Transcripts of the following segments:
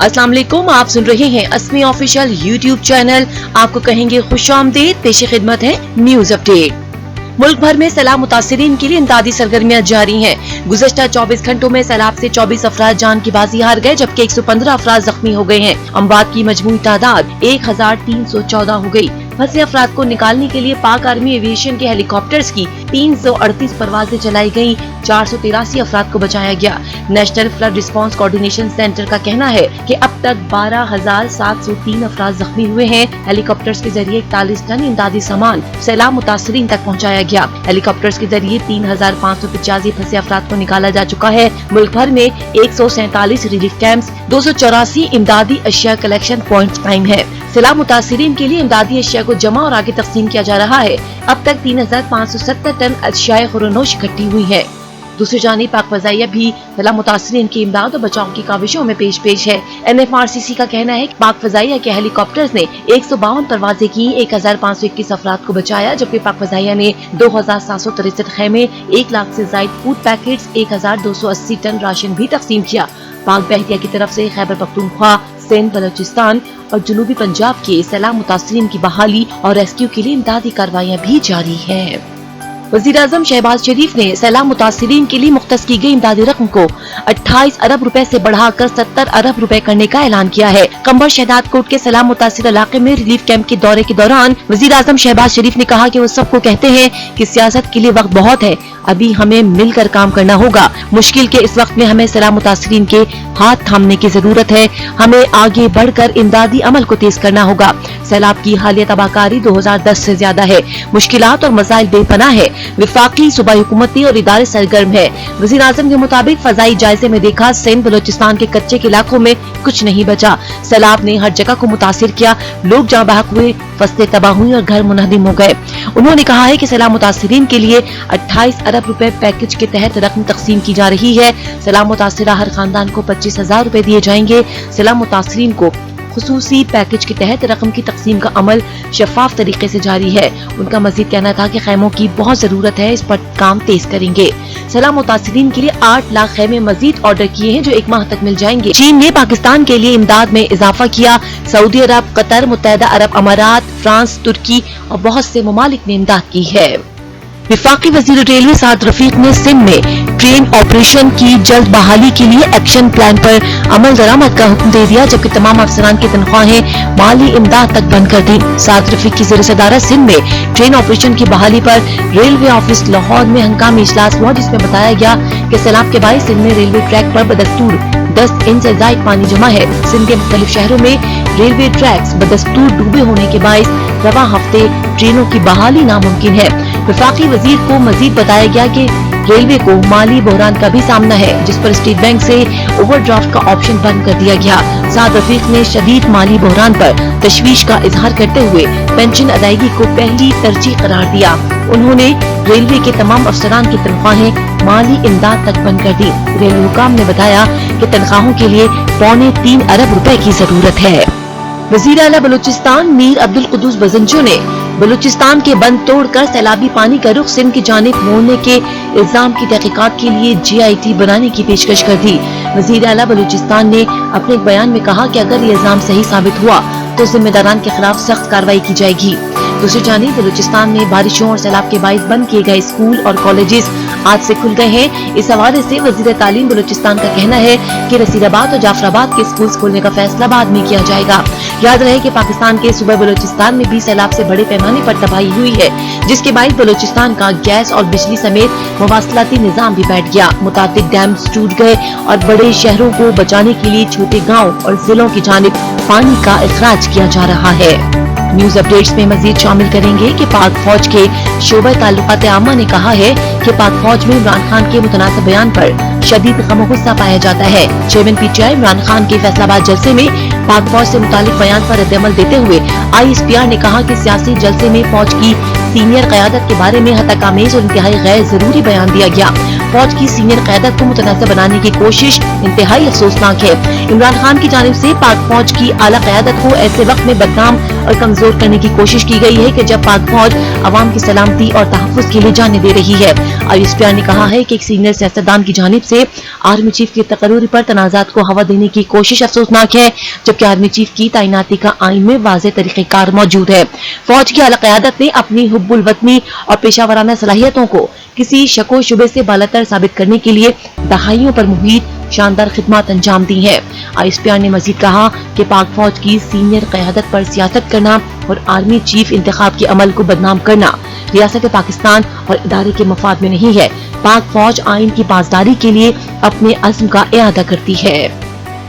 अस्सलाम वालेकुम, आप सुन रहे हैं अस्मी ऑफिशियल यूट्यूब चैनल। आपको कहेंगे खुशामदीद। पेश खिदमत है न्यूज अपडेट। मुल्क भर में सैलाब मुतासिरीन के लिए इमदादी सरगर्मियां जारी हैं। गुज़श्ता 24 घंटों में सैलाब से 24 अफराद जान की बाजी हार गए, जबकि 115 अफराद जख्मी हो गए हैं। अमवात की मजमूई तादाद 1314 हो गई। फंसे अफराद को निकालने के लिए पाक आर्मी एविएशन के हेलीकॉप्टर्स की 338 परवाजें चलाई गयी। 483 अफराद को बचाया गया। National flood response coordination centre का कहना है कि अब तक 12,703 अफराद जख्मी हुए हैं। हेलीकॉप्टर्स के जरिए 41 टन इमदादी सामान सैलाब मुतासिरीन तक पहुँचाया गया। हेलीकॉप्टर्स के जरिए 3,585 फंसे अफराद को निकाला जा चुका है। मुल्क भर में 147 रिलीफ कैंप्स, 284 इमदादी अशिया कलेक्शन पॉइंट्स कायम है। सैलाब मुतासिरीन के लिए इमदादी अशिया को जमा और आगे तकसीम किया जा रहा है। अब तक 3,570 टन अशिया खुरानोश इकट्ठी हुई है। दूसरी जानिब पाक फजाइया भी सैलाब मुतासिरीन की इमदाद और बचाव की काविशों में पेश है। NFRCC का कहना है कि पाक फजाइया के हेलीकॉप्टर्स ने 152 परवाजें की, 1,521 अफराद को बचाया, जबकि पाक फजाइया ने 2,763 खैमे, 1 लाख से ज्यादा फूड पैकेट्स, 1,280 टन राशन भी तकसीम किया। पाक बहरिया की तरफ से खैबर पख्तूनख्वा, सिंध, बलोचिस्तान और जनूबी पंजाब के सैलाब मुतासिरीन की बहाली और रेस्क्यू के लिए इमदादी कार्रवाइयां भी जारी हैं। वज़ीर-ए-आज़म शहबाज शरीफ ने सैलाब मुतासिरीन के लिए मुख्तस की गई इमदादी रकम को 28 अरब रुपए से बढ़ाकर 70 अरब रुपए करने का ऐलान किया है। कंबर शहदाद कोट के सैलाब मुतासिर इलाके में रिलीफ कैंप के दौरे के दौरान वज़ीर-ए-आज़म शहबाज शरीफ ने कहा कि वो सबको कहते हैं कि सियासत के लिए वक्त बहुत है, अभी हमें मिलकर काम करना होगा। मुश्किल के इस वक्त में हमें सैलाब मुतासिरीन के हाथ थामने की जरूरत है। हमें आगे बढ़कर इमदादी अमल को तेज करना होगा। सैलाब की हालिया तबाहकारी 2010 से ज्यादा है। मुश्किलात और मसाइल बेपनाह है। विफाकी सूबाई हुकूमती और इदारे सरगर्म है। वज़ीर आज़म के मुताबिक फजाई जायजे में देखा, सिंध बलोचिस्तान के कच्चे के इलाकों में कुछ नहीं बचा। सैलाब ने हर जगह को मुतासिर किया। लोग जहाँ बहक हुए, फसलें तबाह हुई और घर मुनहदिम हो गए। उन्होंने कहा है कि सैलाब मुतासिरीन के लिए 28 अरब रुपए पैकेज के तहत रकम तकसीम की जा रही है। सैलाब मुतासिरा हर खानदान को 25,000 रुपए दिए जाएंगे। सैलाब मुतासिरीन को खुसूसी पैकेज के तहत रकम की तकसीम का अमल शफाफ तरीके से जारी है। उनका मजीद कहना था कि खैमों की बहुत जरूरत है, इस पर काम तेज करेंगे। सैलाब मुतासिरीन के लिए 8 लाख खैमे मजीद ऑर्डर किए हैं, जो 1 माह तक मिल जाएंगे। चीन ने पाकिस्तान के लिए इमदाद में इजाफा किया। सऊदी अरब, कतर, मुत्तहदा अरब अमारात, फ्रांस, तुर्की और बहुत से ममालिक ने इमदाद की है। विफाकी वजीर रेलवे साद रफीक ने सिंध में ट्रेन ऑपरेशन की जल्द बहाली के लिए एक्शन प्लान पर अमल दरामद का हुक्म दे दिया, जबकि तमाम अफसरान की तनख्वाहें माली इमदाद तक बंद कर दी। साद रफीक की ज़ेर सदारत सिंध में ट्रेन ऑपरेशन की बहाली पर रेलवे ऑफिस लाहौर में हंगामी इजलास हुआ, जिसमें बताया गया कि सैलाब के बाईस सिंध में रेलवे ट्रैक पर बदस्तूर 10 इंच से ज्यादा पानी जमा है। सिंध के मुख्तलिफ शहरों में रेलवे ट्रैक्स बदस्तूर डूबे होने के बायस रवा हफ्ते ट्रेनों की बहाली नामुमकिन है। वफाकी वजीर को मजीद बताया गया कि रेलवे को माली बहरान का भी सामना है, जिस पर स्टेट बैंक से ओवरड्राफ्ट का ऑप्शन बंद कर दिया गया। साद रफीक ने शदीद माली बहरान पर तशवीश का इजहार करते हुए पेंशन अदायगी को पहली तरजीह करार दिया। उन्होंने रेलवे के तमाम अफसरान की तनख्वाहें माली इमदाद तक बंद कर दी। रेलवे हुकाम ने बताया कि तनख्वाहों के लिए 3.25 अरब रुपए की जरूरत है। वजीर आला बलूचिस्तान मीर अब्दुल कुद्दूस बजंजो ने बलूचिस्तान के बंद तोड़कर सैलाबी पानी का रुख सिंध की जानिब मोड़ने के इल्जाम की तहकीकात के लिए GIT बनाने की पेशकश कर दी। वजीर आला बलूचिस्तान ने अपने एक बयान में कहा कि अगर ये इल्जाम सही साबित हुआ तो जिम्मेदारान के खिलाफ सख्त कार्रवाई की जाएगी। दूसरी जानिब बलूचिस्तान में बारिशों और सैलाब के बायस बंद किए गए स्कूल और कॉलेजेस आज से खुल गए हैं। इस हवाले से वजीर तालीम बलूचिस्तान का कहना है कि नसीराबाद और जाफराबाद के स्कूल खोलने का फैसला बाद में किया जाएगा। याद रहे कि पाकिस्तान के सूबे बलूचिस्तान में भी सैलाब से बड़े पैमाने पर तबाही हुई है, जिसके बायस बलूचिस्तान का गैस और बिजली समेत मवासलाती निजाम भी बैठ गया। मुताबिक डैम्स टूट गए और बड़े शहरों को बचाने के लिए छोटे गाँव और जिलों की जानिब पानी का इखराज किया जा रहा है। न्यूज अपडेट्स में मजीद शामिल करेंगे कि पाक फौज के शोबे ताल्लुकात आमा ने कहा है कि पाक फौज में इमरान खान के मुतनासिब बयान पर शदीद गम गुस्सा पाया जाता है। चेयरमैन PTI इमरान खान के फैसलाबाद जलसे में पाक फौज से मुतालिक बयान पर रद्द-ए-अमल देते हुए ISPR ने कहा कि सियासी जलसे में फौज की सीनियर क़यादत के बारे में हतकामेज और इंतहाई गैर जरूरी बयान दिया गया। फौज की सीनियर क़यादत को मुतनाज़ बनाने की कोशिश इंतहाई अफसोसनाक है। इमरान खान की जानिब से पाक फौज की आला क़यादत को ऐसे वक्त में बदनाम और कमजोर करने की कोशिश की गई है कि जब पाक फौज अवाम की सलामती और तहफ़्फ़ुज़ के लिए जाने दे रही है। ISPR ने कहा है कि एक सीनियर सियासतदान की जानिब से आर्मी चीफ की तकरीर पर तनाज़ात को हवा देने की कोशिश अफसोसनाक है, जबकि आर्मी चीफ की तैनाती का आइन में वाज़ेह तरीक़ेकार मौजूद है। फौज की आला क़यादत ने अपनी हुब्बुल वतनी और पेशावराना सलाहियतों को किसी शको शुबे से बालातर साबित करने के लिए दहाइयों पर मुहित शानदार खिदमत अंजाम दी है। ISPR ने मजीद कहा कि पाक फौज की सीनियर क़यादत पर सियासत करना और आर्मी चीफ इंतखाब के अमल को बदनाम करना रियासत पाकिस्तान और इदारे के मफाद में नहीं है। पाक फौज आइन की पासदारी के लिए अपने अज़्म का इआदा करती है।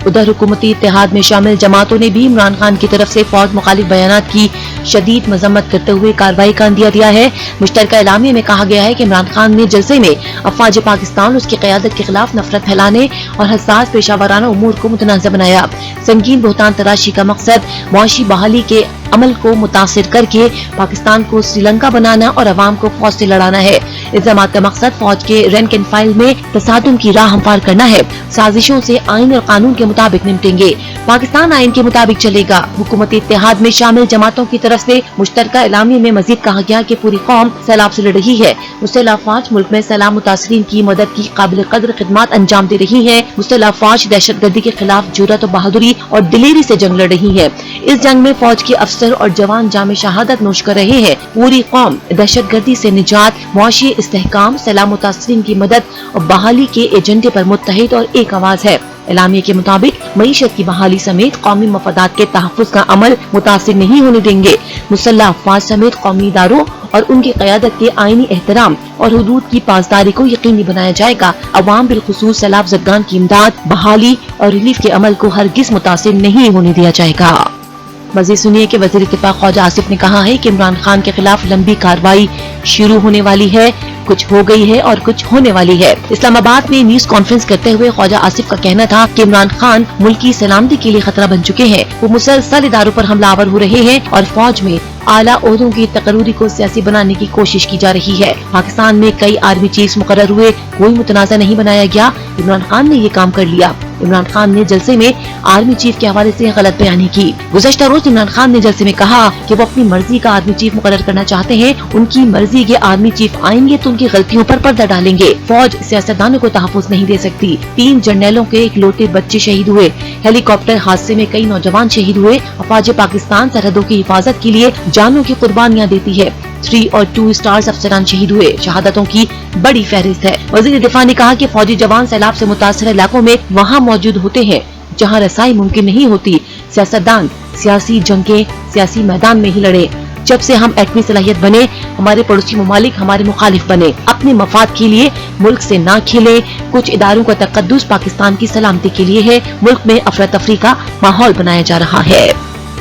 उधर हुकूमती इत्तेहाद में शामिल जमातों ने भी इमरान खान की तरफ से फौज मुखालिफ बयानात की शदीद मजम्मत करते हुए कार्रवाई का अंदिया दिया है। मुश्तरका एलामिया में कहा गया है कि इमरान खान ने जलसे में अफवाज पाकिस्तान उसकी क़यादत के खिलाफ नफरत फैलाने और हसास पेशावराना उमूर को मुतनाज़ बनाया। संगीन बुहतान तराशी का मकसद मुआशी बहाली के अमल को मुतासिर करके पाकिस्तान को श्रीलंका बनाना और अवाम को फौज से लड़ाना है। इल्जामात का मकसद फौज के रैंक एंड फाइल में तसादुम की राह हमवार करना है। साजिशों से आइन और कानून के मुताबिक निपटेंगे। पाकिस्तान आइन के मुताबिक चलेगा। हुकूमती इत्तेहाद में शामिल जमातों की तरफ से मुश्तरका एलामिया में मजीद कहा गया कि पूरी कौम सैलाब से लड़ रही है। मुस्तैला अफवाज मुल्क में सैलाब मुतासरीन की मदद की काबिल कदर खिदमत अंजाम दे रही है। मुस्तैला अफवाज दहशत गर्दी के खिलाफ जुर्रत और बहादुरी और दिलेरी से जंग लड़ रही है। इस जंग में फौज के अफसर और जवान जामे शहादत नोश कर रहे हैं। पूरी कौम दहशत गर्दी से निजात, मुआशी इस्तेहकाम, सैलाब मुतासरीन की मदद और बहाली के एजेंडे पर मुत्तहिद और एक आवाज है। एलामिया के मुताबिक मईशत की बहाली समेत कौमी मफादात के तहफ़्फ़ुज़ का अमल मुतासिर नहीं होने देंगे। मुसल्लह अफवाज समेत कौमी इदारों और उनकी क़यादत के आईनी एहतराम और हुदूद की पासदारी को यकीनी बनाया जाएगा। अवाम बिलखुसूस सैलाब ज़दगान की इमदाद, बहाली और रिलीफ के अमल को हरगिज़ मुतासिर नहीं होने दिया जाएगा। मज़ीद सुनिए कि वज़ीर दिफ़ा ख्वाजा आसिफ ने कहा है कि इमरान खान के खिलाफ लंबी कार्रवाई शुरू होने वाली है। कुछ हो गई है और कुछ होने वाली है। इस्लामाबाद में न्यूज कॉन्फ्रेंस करते हुए ख्वाजा आसिफ का कहना था कि इमरान खान मुल्क की सलामती के लिए खतरा बन चुके हैं। वो मुसलसल इदारों पर हमलावर हो रहे हैं और फौज में आला ओहदों की तकरूरी को सियासी बनाने की कोशिश की जा रही है। पाकिस्तान में कई आर्मी चीफ मुकर्रर हुए, कोई मुतनाज़ा नहीं बनाया गया। इमरान खान ने ये काम कर लिया। इमरान खान ने जलसे में आर्मी चीफ के हवाले से गलत बयानी की। गुज़श्ता रोज इमरान खान ने जलसे में कहा कि वो अपनी मर्जी का आर्मी चीफ मुकर्रर करना चाहते हैं। उनकी मर्जी के आर्मी चीफ आएंगे तो उनकी गलतियों पर पर्दा डालेंगे। फौज सियासतदानों को तहफ़्फ़ुज़ नहीं दे सकती। 3 जर्नैलों के इकलौते बच्चे शहीद हुए। हेलीकॉप्टर हादसे में कई नौजवान शहीद हुए। अफवाज पाकिस्तान सरहदों की हिफाजत के लिए जानों की कुर्बानियाँ देती है। 3 और 2 स्टार्स अफसरान शहीद हुए। शहादतों की बड़ी फहरिस्त है। वज़ीर दिफ़ा ने कहा कि फौजी जवान सैलाब से मुतासर इलाकों में वहाँ मौजूद होते हैं जहाँ रसाई मुमकिन नहीं होती। सियासतदान सियासी जंगें सियासी मैदान में ही लड़े। जब से हम एटमी सलाहियत बने, हमारे पड़ोसी ममालिक हमारे मुखालिफ बने। अपने मफाद के लिए मुल्क से ना खेले। कुछ इदारों का तकद्दुस पाकिस्तान की सलामती के लिए है। मुल्क में अफरा तफरी का माहौल बनाया जा रहा है।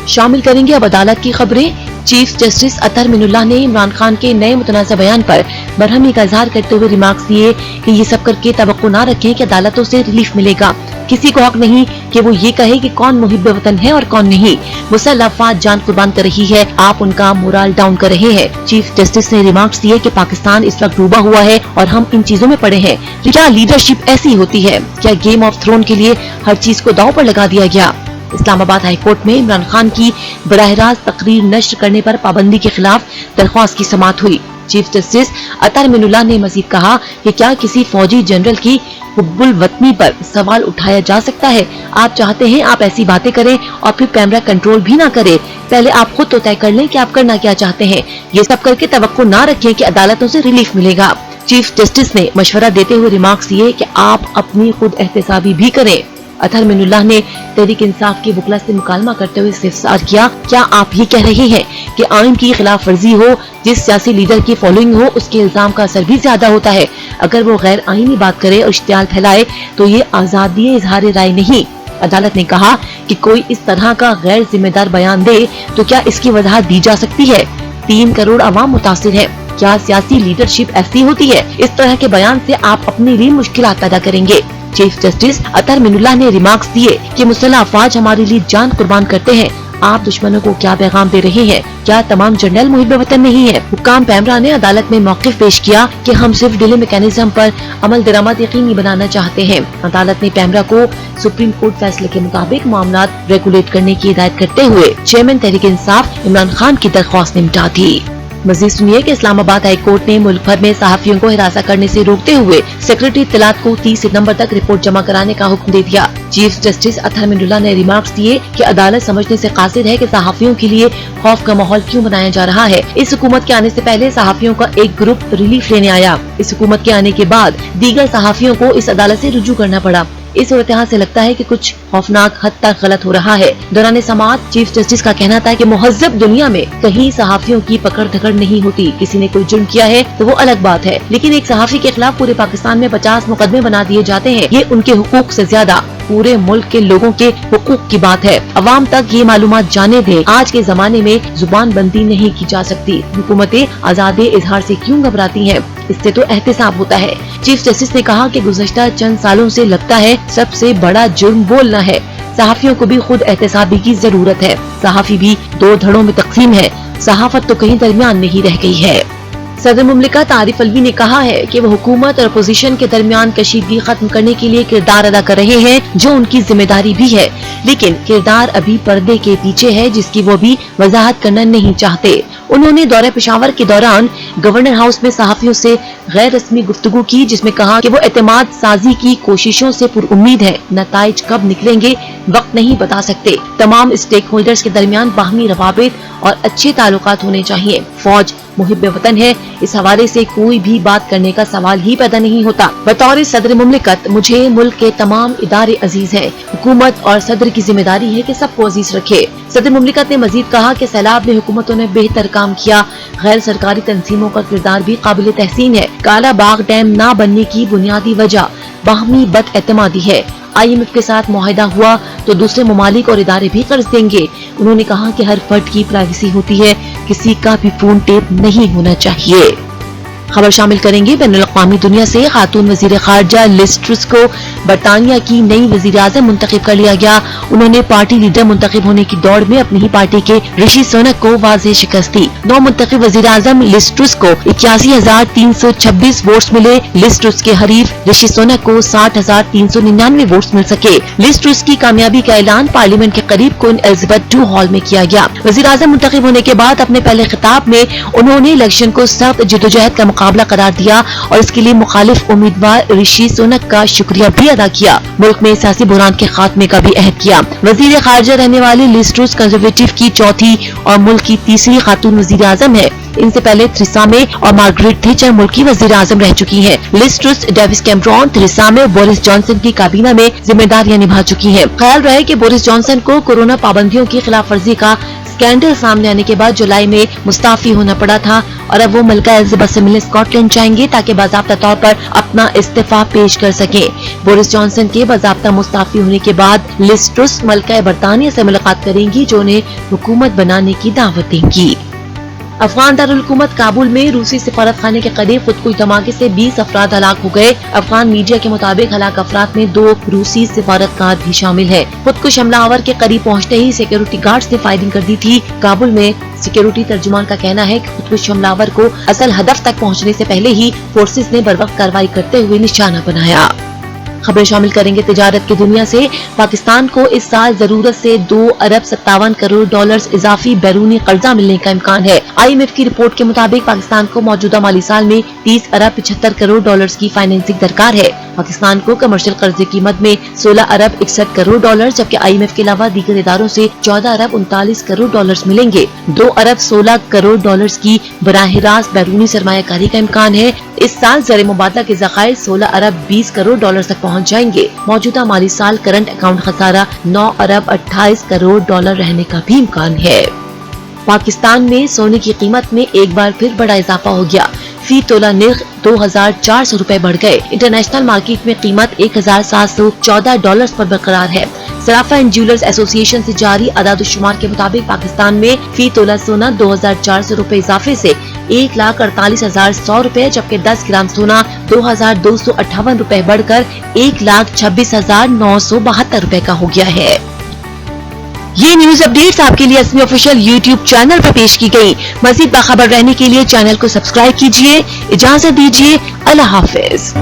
शामिल करेंगे अब अदालत की खबरें। चीफ जस्टिस अतर मिनुल्लाह ने इमरान खान के नए मुतनाज़ा बयान पर बरहमी का इजहार करते हुए रिमार्क्स दिए कि ये सब करके तवक्को न रखें कि अदालतों से रिलीफ मिलेगा। किसी को हक नहीं कि वो ये कहे कि कौन मुहिब्बे वतन है और कौन नहीं। मुसल्लह अफवाज जान कुर्बान कर रही है, आप उनका मोरल डाउन कर रहे हैं। चीफ जस्टिस ने रिमार्क्स दिए कि पाकिस्तान इस वक्त डूबा हुआ है और हम इन चीजों में पड़े हैं। क्या लीडरशिप ऐसी होती है? क्या गेम ऑफ थ्रोन के लिए हर चीज को दांव पर लगा दिया गया? इस्लामाबाद हाई कोर्ट में इमरान खान की बराह रास्त तकरीर नश्र करने पर पाबंदी के खिलाफ दरख्वास्त की समाअत हुई। चीफ जस्टिस अतर मिनुल्लाह ने मजीद कहा कि क्या किसी फौजी जनरल की हुब्बुल वतनी पर सवाल उठाया जा सकता है? आप चाहते हैं आप ऐसी बातें करें और फिर कैमरा कंट्रोल भी ना करें। पहले आप खुद तो तय कर लें कि आप करना क्या चाहते हैं। ये सब करके तवक्को ना रखें कि अदालतों से रिलीफ मिलेगा। चीफ जस्टिस ने मशवरा देते हुए रिमार्क्स दिए कि आप अपनी खुद एहतसाबी भी करें। अतर मिनुल्लाह ने तहरीक इंसाफ की वकला से मुकालमा करते हुए इस्तिफसार किया, क्या आप ये कह रहे हैं कि आइन की खिलाफ वर्जी हो, जिस सियासी लीडर की फॉलोइंग हो, उसके इल्जाम का असर भी ज्यादा होता है? अगर वो गैर आईनी बात करे और इश्तियाल फैलाए तो ये आजादी इजहार राय नहीं। अदालत ने कहा कि कोई इस तरह का गैर जिम्मेदार बयान दे तो क्या इसकी वजाहत दी जा सकती है? 3 करोड़ अवाम मुतासिर है। क्या सियासी लीडरशिप ऐसी होती है? इस तरह के बयान से आप अपने लिए मुश्किलात पैदा करेंगे। चीफ जस्टिस अतर मिनुल्लाह ने रिमार्क्स दिए कि मुसल्लह अफवाज हमारे लिए जान कुर्बान करते हैं। आप दुश्मनों को क्या पैगाम दे रहे हैं? क्या तमाम जनरल मुहिब वतन नहीं है? हुक्काम पैमरा ने अदालत में मौक़िफ़ पेश किया कि हम सिर्फ डिले मैकेनिज्म पर अमल दरामद यकीनी बनाना चाहते हैं। अदालत ने पैमरा को सुप्रीम कोर्ट फैसले के मुताबिक मामला रेगुलेट करने की हिदायत करते हुए चेयरमैन तहरीक इंसाफ इमरान खान की दरख्वास्त निपटा दी। मजीद सुनिए कि इस्लामाबाद हाई कोर्ट ने मुल्क भर में सहाफियों को हिरासत करने से रोकते हुए सेक्रेटरी इत्तलात को 30 सितंबर तक रिपोर्ट जमा कराने का हुक्म दे दिया। चीफ जस्टिस अतहर मिनुल्लाह ने रिमार्क्स दिए कि अदालत समझने से कासिर है कि सहाफियों के लिए खौफ का माहौल क्यों बनाया जा रहा है। इस हुकूमत के आने से पहले सहाफियों का एक ग्रुप रिलीफ लेने आया। इस हुकूमत के आने के बाद दीगर सहाफियों को इस अदालत से रुजू करना पड़ा। इस सूरत से लगता है कि कुछ खौफनाक हद तक गलत हो रहा है। दौरान समाअत चीफ जस्टिस का कहना था कि मुहज़्ज़ब दुनिया में कहीं सहाफियों की पकड़ धकड़ नहीं होती। किसी ने कोई जुर्म किया है तो वो अलग बात है, लेकिन एक सहाफी के खिलाफ पूरे पाकिस्तान में 50 मुकदमे बना दिए जाते हैं। ये उनके हुकूक से ज्यादा पूरे मुल्क के लोगों के हुकूक की बात है। अवाम तक ये मालूमात जाने दें। आज के जमाने में जुबान बंदी नहीं की जा सकती। हुकूमतें आजादी इजहार से क्यों घबराती हैं? इससे तो एहतिसाब होता है। चीफ जस्टिस ने कहा कि गुज़श्ता चंद सालों से लगता है सबसे बड़ा जुर्म बोलना है। सहाफियों को भी खुद एहतिसाबी की जरूरत है। सहाफी भी 2 धड़ों में तकसीम है। सहाफत तो कहीं दरमियान नहीं रह गई है। सदर मुमलिकत आरिफ अलवी ने कहा है कि वो हुकूमत और अपोजिशन के दरमियान कशीदगी खत्म करने के लिए किरदार अदा कर रहे हैं, जो उनकी जिम्मेदारी भी है, लेकिन किरदार अभी पर्दे के पीछे है, जिसकी वो भी वजाहत करना नहीं चाहते। उन्होंने दौरे पेशावर के दौरान गवर्नर हाउस में सहाफियों से गैर रस्मी गुफ्तगू की, जिसमें कहा कि वो एतमाद साजी की कोशिशों से पुरुम्मीद है। नताइज कब निकलेंगे वक्त नहीं बता सकते। तमाम स्टेक होल्डर्स के दरमियान बाहमी रवाबित और अच्छे ताल्लुकात होने चाहिए। फौज मुहिब वतन है, इस हवाले से कोई भी बात करने का सवाल ही पैदा नहीं होता। बतौर सदर मुमलिकत मुझे मुल्क के तमाम इदारे अजीज हैं। हुकूमत और सदर की जिम्मेदारी है कि सबको अजीज रखे। सदर मुमलिकत ने मजीद कहा कि सैलाब में हुकूमतों ने बेहतर काम किया। गैर सरकारी तंजीमों का किरदार भी काबिल तहसीन है। काला बाग डैम न बनने की बुनियादी वजह बाहमी बदएतमादी है। IMF के साथ मुआहिदा हुआ तो दूसरे ममालिक और इदारे भी कर्ज देंगे। उन्होंने कहा कि हर फर्द की प्राइवेसी होती है, किसी का भी फोन टेप नहीं होना चाहिए। खबर शामिल करेंगे बैनुल-अक़वामी दुनिया से। खातून वज़ीर ख़ारजा लिज़ ट्रुस को बरतानिया की नई वज़ीर-ए-आज़म मुंतखब कर लिया गया। उन्होंने पार्टी लीडर मुंतखब होने की दौड़ में अपनी ही पार्टी के ऋषि सुनक को वाज़ेह शिकस्त दी। नौ मुंतखब वज़ीर-ए-आज़म लिज़ ट्रुस को 81,326 वोट्स मिले। लिज़ ट्रुस के हरीफ ऋषि सुनक को 60,399 वोट्स मिल सके। लिज़ ट्रुस की कामयाबी का ऐलान पार्लियामेंट के करीब क्वीन एलिजाबेथ II हॉल में किया गया। वज़ीर-ए-आज़म मुंतखब होने के बाद अपने पहले खिताब में उन्होंने इलेक्शन को सख्त जद्दोजहद का मुकाबला करार दिया और इसके लिए मुखालिफ उम्मीदवार ऋषि सुनक का शुक्रिया भी अदा किया। मुल्क में सियासी बुहरान के खात्मे का भी अहद किया। वजीर खारजा रहने वाली लिज़ ट्रुस कंजर्वेटिव की चौथी और मुल्क की तीसरी खातून वजीर आजम है। इनसे पहले थेरेसा मे और मार्गरेट थैचर मुल्क की वजीर आजम रह चुकी हैं। Liz Truss, Davis Cameron, Theresa May और बोरिस जॉनसन की काबीना में जिम्मेदारियां निभा चुकी हैं। ख्याल रहे कि बोरिस जॉनसन को कोरोना पाबंदियों की खिलाफ वर्जी का स्कैंडल सामने आने के बाद जुलाई में मुस्ताफी होना पड़ा था और अब वो मलका एलिजाबेथ से मिलने स्कॉटलैंड जाएंगे ताकि बाज़ाब्ता तौर पर अपना इस्तीफा पेश कर सके। बोरिस जॉनसन के बाज़ाब्ता मुस्ताफी होने के बाद लिज़ ट्रुस मलका बरतानिया से मुलाकात करेंगी, जो उन्हें हुकूमत बनाने की दावत देंगी। अफगान दारुल हुकूमत काबुल में रूसी सिफारत खाने के करीब खुदकुश धमाके से 20 अफराद हलाक हो गए। अफगान मीडिया के मुताबिक हलाक अफराद में 2 रूसी सिफारतकार भी शामिल हैं। खुदकुश हमलावर के करीब पहुंचते ही सिक्योरिटी गार्ड्स ने फायरिंग कर दी थी। काबुल में सिक्योरिटी तर्जुमान का कहना है कि खुदकुश हमलावर को असल हदफ तक पहुंचने से पहले ही फोर्सेस ने बर्वक्त कार्रवाई करते हुए निशाना बनाया। खबरें शामिल करेंगे तिजारत की दुनिया से। पाकिस्तान को इस साल जरूरत से 2 अरब 57 करोड़ डॉलर्स इजाफी बैरूनी कर्जा मिलने का इम्कान है। IMF की रिपोर्ट के मुताबिक पाकिस्तान को मौजूदा माली साल में 30 अरब 75 करोड़ डॉलर्स की फाइनेंसिंग दरकार है। पाकिस्तान को कमर्शियल कर्जे की मद में 16 अरब 61 करोड़ डॉलर, जबकि IMF के अलावा दीगर इदारों से 14 अरब 39 करोड़ डॉलर्स मिलेंगे। 2 अरब 16 करोड़ डॉलर्स की बराह रास्त बैरूनी सरमायाकारी का इम्कान है। इस साल ज़र मुबादला के ज़खायर 16 अरब 20 करोड़ डॉलर तक पहुँच जाएंगे। मौजूदा माली साल करंट अकाउंट खसारा 9 अरब 28 करोड़ डॉलर रहने का भी इम्कान है। पाकिस्तान में सोने की कीमत में एक बार फिर बड़ा इजाफा हो गया। फी तोला निर्ख 2400 रुपए बढ़ गए। इंटरनेशनल मार्केट में कीमत 1714 डॉलर्स पर बरकरार है। सराफा एंड ज्वेलर्स एसोसिएशन से जारी अदाद-ओ-शुमार के मुताबिक पाकिस्तान में फी तोला सोना 2400 रुपए इजाफे से 1,48,100 रुपए, जबकि 10 ग्राम सोना 2258 रुपए बढ़कर 1,26,972 रुपए का हो गया है। ये न्यूज अपडेट्स आपके लिए असमी ऑफिशियल यूट्यूब चैनल पर पेश की गई। मजीद बाखबर रहने के लिए चैनल को सब्सक्राइब कीजिए। इजाजत दीजिए। अल्लाह हाफिज।